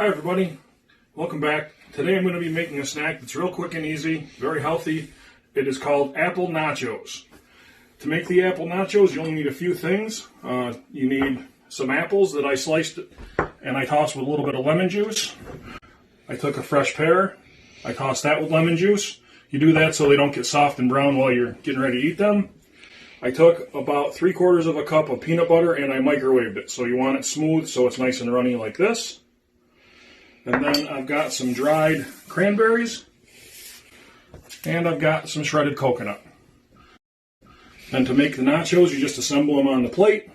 Hi everybody, welcome back. Today I'm going to be making a snack that's real quick and easy, very healthy. It is called apple nachos. To make the apple nachos you only need a few things. You need some apples that I sliced and I tossed with a little bit of lemon juice. I took a fresh pear, I tossed that with lemon juice. You do that so they don't get soft and brown while you're getting ready to eat them. I took about 3/4 of a cup of peanut butter and I microwaved it. So you want it smooth so it's nice and runny like this. And then I've got some dried cranberries and I've got some shredded coconut. And to make the nachos, you just assemble them on the plate.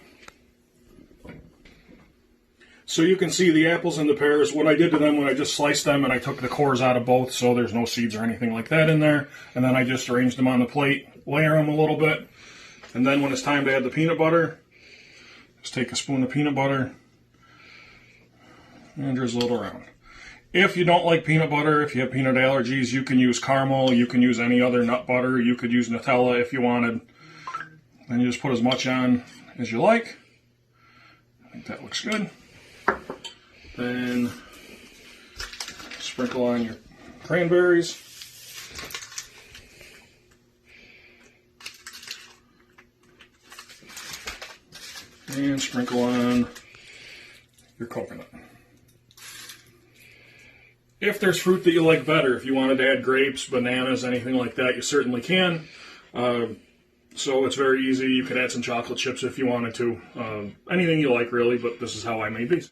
So you can see the apples and the pears. What I did to them when I just sliced them and I took the cores out of both so there's no seeds or anything like that in there. And then I just arranged them on the plate, layer them a little bit. And then when it's time to add the peanut butter, just take a spoon of peanut butter and drizzle it around. If you don't like peanut butter, if you have peanut allergies, you can use caramel, you can use any other nut butter, you could use Nutella if you wanted. And you just put as much on as you like. I think that looks good. Then sprinkle on your cranberries. And sprinkle on your coconut. If there's fruit that you like better, if you wanted to add grapes, bananas, anything like that, you certainly can. So it's very easy. You could add some chocolate chips if you wanted to. Anything you like, really, but this is how I made these.